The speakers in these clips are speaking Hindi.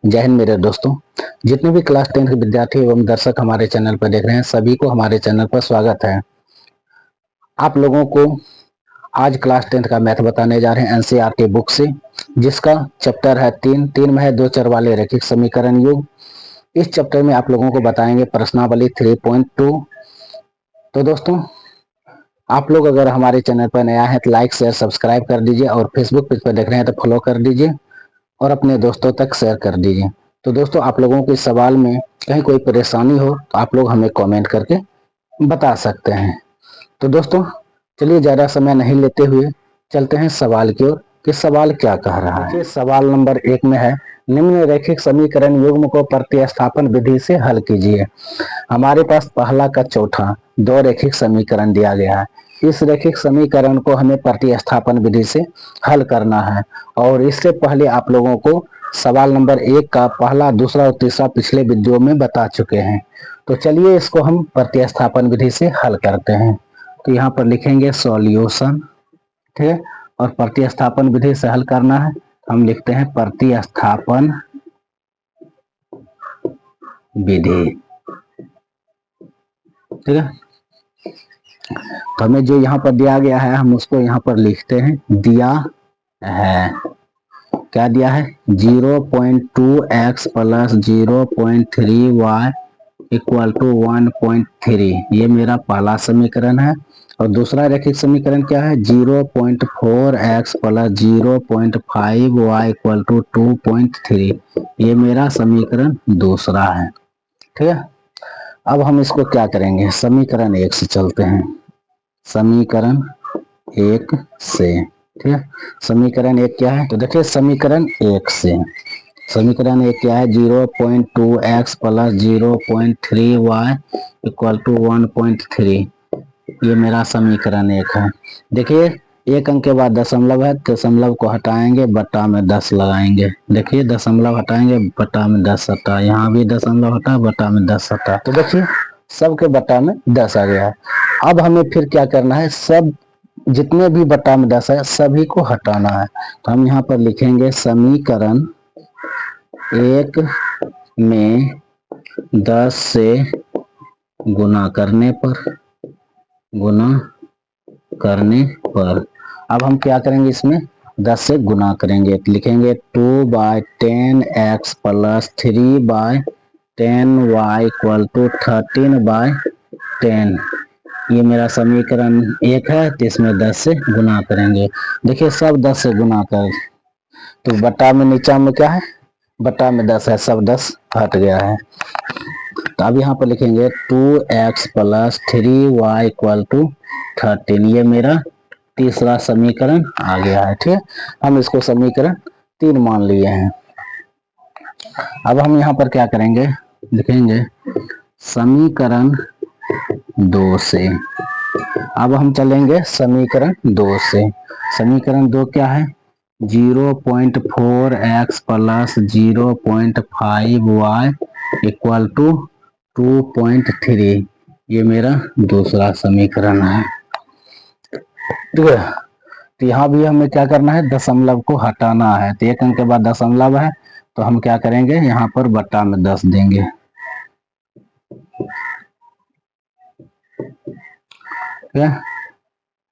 जय हिंद मेरे दोस्तों। जितने भी क्लास 10 के विद्यार्थी एवं दर्शक हमारे चैनल पर देख रहे हैं, सभी को हमारे चैनल पर स्वागत है। आप लोगों को आज क्लास 10 का मैथ बताने जा रहे हैं एनसीईआरटी बुक से, जिसका चैप्टर है 3 में है दो चर वाले रैखिक समीकरण योग। इस चैप्टर में आप लोगों को बताएंगे प्रश्नावली 3.2। तो दोस्तों, आप लोग अगर हमारे चैनल पर नया है तो लाइक शेयर सब्सक्राइब कर दीजिए, और फेसबुक पेज पर देख रहे हैं तो फॉलो कर दीजिए और अपने दोस्तों तक शेयर कर दीजिए। तो दोस्तों, आप लोगों को इस सवाल में कहीं कोई परेशानी हो तो आप लोग हमें कमेंट करके बता सकते हैं। तो दोस्तों, चलिए ज़्यादा समय नहीं लेते हुए चलते हैं सवाल की ओर कि सवाल क्या कह रहा है। सवाल नंबर 1 में है, निम्न रैखिक समीकरण युग्म को प्रतिस्थापन विधि से हल कीजिए। हमारे पास पहला का चौथा दो रैखिक समीकरण दिया गया है। इस रैखिक समीकरण को हमें प्रतिस्थापन विधि से हल करना है, और इससे पहले आप लोगों को सवाल नंबर 1 का पहला, दूसरा और तीसरा पिछले वीडियो में बता चुके हैं। तो चलिए इसको हम प्रतिस्थापन विधि से हल करते हैं। तो यहाँ पर लिखेंगे सॉल्यूशन, ठीक है, और प्रतिस्थापन विधि से हल करना है। हम लिखते हैं प्रतिस्थापन विधि, ठीक है। तो हमें जो यहाँ पर दिया गया है हम उसको यहाँ पर लिखते हैं। दिया है, क्या दिया है? 0.2x plus 0.3y equal to 1.3। ये मेरा पहला समीकरण है। और दूसरा रैखिक समीकरण क्या है? 0.4x plus 0.5y equal to 2.3। ये मेरा समीकरण दूसरा है, ठीक है। अब हम इसको क्या करेंगे? समीकरण 1 से चलते हैं। समीकरण 1 से, ठीक है। समीकरण 1 क्या है? तो देखिए समीकरण 1 से, समीकरण 1 क्या है? 0.2x plus 0.3y equal to 1.3। ये मेरा समीकरण 1 है। देखिए, एक अंक के बाद दशमलव है, दशमलव को हटाएंगे, बटा में 10 लगाएंगे। देखिए, दशमलव हटाएंगे, बटा में 10 हटा, यहाँ भी दशमलव हटा, बटा में 10 हटा। तो देखिए सबके बटा में 10 आ गया है। अब हमें फिर क्या करना है? सब जितने भी बटा में 10 है सभी को हटाना है। तो हम यहाँ पर लिखेंगे समीकरण 1 में 10 से गुना करने पर अब हम क्या करेंगे? इसमें 10 से गुना करेंगे तो लिखेंगे 2/10x plus 3/10y equal to 13/10। ये मेरा समीकरण 1 है, तो इसमें 10 से गुना करेंगे। देखिए सब 10 से गुना कर, तो बटा में नीचा में क्या है? बटा में 10 है, सब 10 हट गया है। तो अब यहाँ पर लिखेंगे 2x plus 3y equal to 13। ये मेरा तीसरा समीकरण आ गया है, ठीक है। हम इसको समीकरण 3 मान लिए हैं। अब हम यहाँ पर क्या करेंगे? लिखेंगे समीकरण 2 से। अब हम चलेंगे समीकरण 2 से। समीकरण 2 क्या है? 0.4x plus 0.5y equal to 2.3। ये मेरा दूसरा समीकरण है, ठीक है। तो यहाँ भी हमें क्या करना है? दशमलव को हटाना है। तो एक अंक के बाद दशमलव है, तो हम क्या करेंगे? यहाँ पर बटा में 10 देंगे, ठीक है।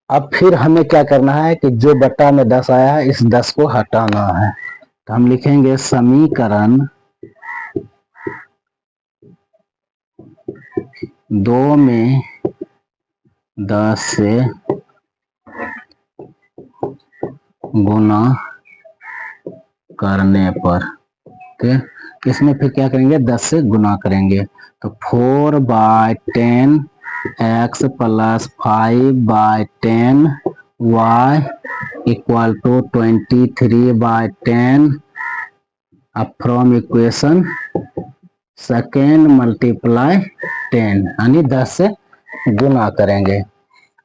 अब फिर हमें क्या करना है कि जो बटा में 10 आया है इस 10 को हटाना है। तो हम लिखेंगे समीकरण 2 में 10 से गुना करने पर, ठीक है। इसमें फिर क्या करेंगे? 10 से गुना करेंगे। तो 4/10x plus 5/10y equal to 23/10। अब फ्रॉम इक्वेशन सेकेंड मल्टीप्लाई 10, यानी 10 से गुना करेंगे।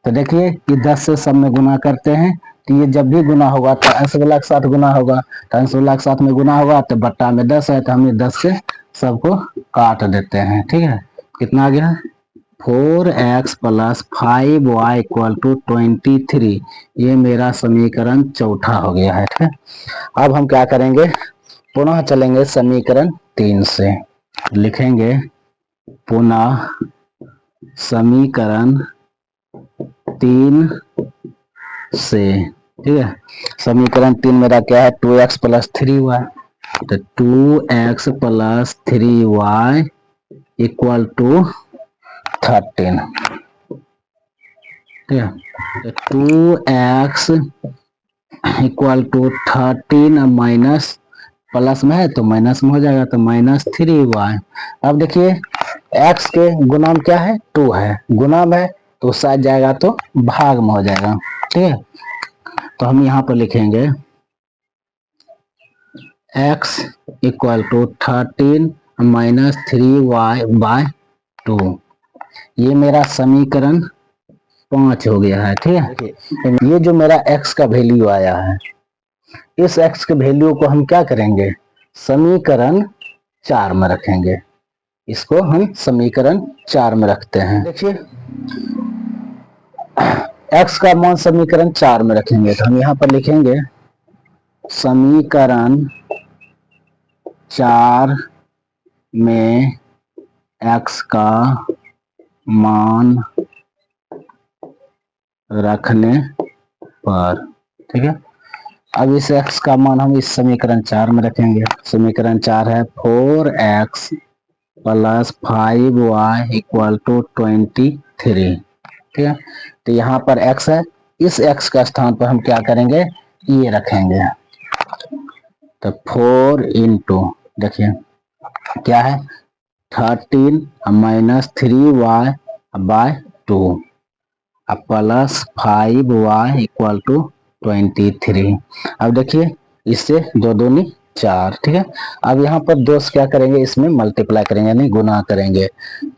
तो देखिए कि 10 से सब में गुना करते हैं, तो ये जब भी गुना होगा तो अंश वाला के साथ गुना होगा, तो अंश वाला के साथ में गुना होगा, तो बट्टा में 10 है, तो हम ये 10 से सबको काट देते हैं, ठीक है। कितना आ गया? 4x plus 5y equal to 23। ये मेरा समीकरण चौथा हो गया है, ठीक है। अब हम क्या करेंगे? पुनः चलेंगे समीकरण 3 से, लिखेंगे पुनः समीकरण 3 से। ठीक है, समीकरण 3 मेरा क्या है, 2x प्लस 3y, तो 2x plus 3y equal to 13। ठीक है, तो 2x equal to 13 minus, plus में है तो माइनस में हो जाएगा, तो माइनस 3y। अब देखिए x के गुणाम क्या है, 2 है, गुणाम है तो साथ जाएगा तो भाग में हो जाएगा। ठीक है, तो हम यहाँ पर लिखेंगे x equal to 13 minus 3y by 2। ये मेरा समीकरण 5 हो गया है। ठीक है, देखिए ये जो मेरा x का वैल्यू आया है, इस x के वैल्यू को हम क्या करेंगे, समीकरण 4 में रखेंगे। इसको हम समीकरण 4 में रखते हैं। देखिए x का मान समीकरण 4 में रखेंगे, तो हम यहाँ पर लिखेंगे समीकरण 4 में x का मान रखने पर। ठीक है, अब इस x का मान हम इस समीकरण 4 में रखेंगे। समीकरण 4 है 4x plus 5y equal to 23। ठीक है, तो यहाँ पर x है, इस x का स्थान पर हम क्या करेंगे, ये रखेंगे। तो 4 इंटू, देखिए क्या है, 13 minus 3y by 2 plus 5y equal to 23। अब देखिए इससे 2 दूनी 4। ठीक है, अब यहाँ पर 2 से क्या करेंगे, इसमें मल्टीप्लाई करेंगे यानी गुना करेंगे,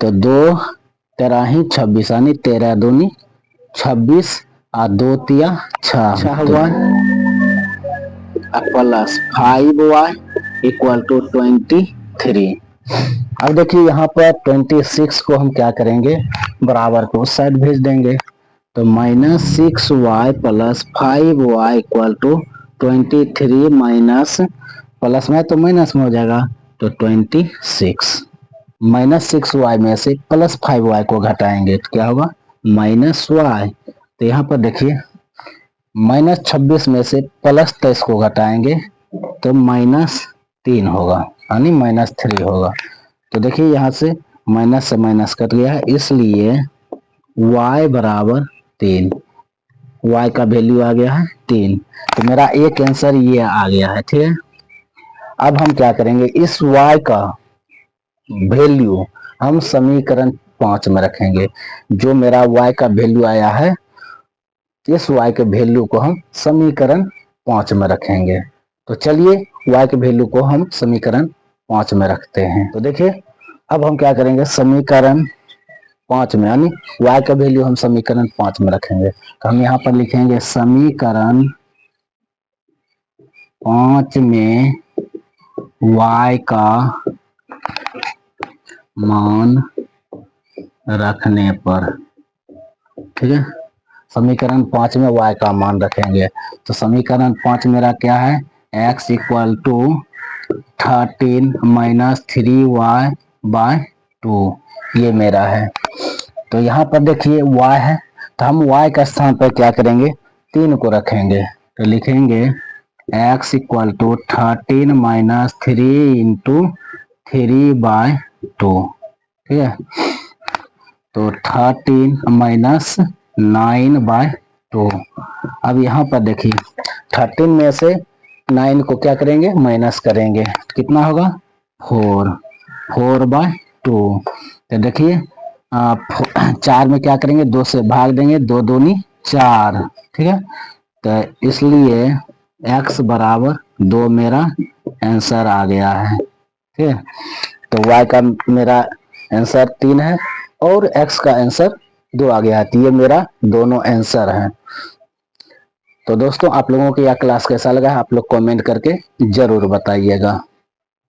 तो 2 तेराही 26 यानी 13 दूनी 26 और 2 तिया 6 हुआ, प्लस 5y इक्वल टू 23। अब देखिए यहाँ पर 26 को हम क्या करेंगे, बराबर को उस साइड भेज देंगे, तो minus 6y plus 5y equal to 23 minus, plus में तो माइनस में हो जाएगा, तो 26। माइनस 6y में से प्लस 5y को घटाएंगे तो क्या होगा, माइनस y। तो यहाँ पर देखिए माइनस 26 में से प्लस 23 को घटाएंगे तो माइनस 3 होगा, यानी माइनस 3 होगा। तो देखिए यहाँ से माइनस से माइनस कट गया है, इसलिए y बराबर 3, y का वैल्यू आ गया है 3। तो मेरा एक आंसर ये आ गया है। ठीक है, अब हम क्या करेंगे, इस y का वैल्यू हम समीकरण 5 में रखेंगे। जो मेरा y का वैल्यू आया है, इस y के वैल्यू को हम समीकरण 5 में रखेंगे। तो चलिए y के वैल्यू को हम समीकरण 5 में रखते हैं। तो देखिए अब हम क्या करेंगे, समीकरण 5 में यानी y का वैल्यू हम समीकरण 5 में रखेंगे, तो हम यहाँ पर लिखेंगे समीकरण 5 में y का मान रखने पर। ठीक है, समीकरण 5 में y का मान रखेंगे, तो समीकरण 5 मेरा क्या है, x equal to 13 minus 3y by 2, ये मेरा है। तो यहाँ पर देखिए y है, तो हम y का स्थान पर क्या करेंगे, 3 को रखेंगे, तो लिखेंगे x equal to 13 minus 3 into 3 by 2। ठीक है, तो 13 माइनस 9 बाय 2। अब यहाँ पर देखिए 13 में से 9 को क्या करेंगे, माइनस करेंगे, कितना होगा 4 बाय 2। तो देखिए 4 में क्या करेंगे, 2 से भाग देंगे, 2 दूनी 4। ठीक है, तो इसलिए x बराबर 2 मेरा आंसर आ गया है। ठीक है, तो y का मेरा आंसर 3 है और x का आंसर 2 आ गया है, तो ये मेरा दोनों आंसर हैं। तो दोस्तों आप लोगों को यह क्लास कैसा लगा, आप लोग कमेंट करके जरूर बताइएगा।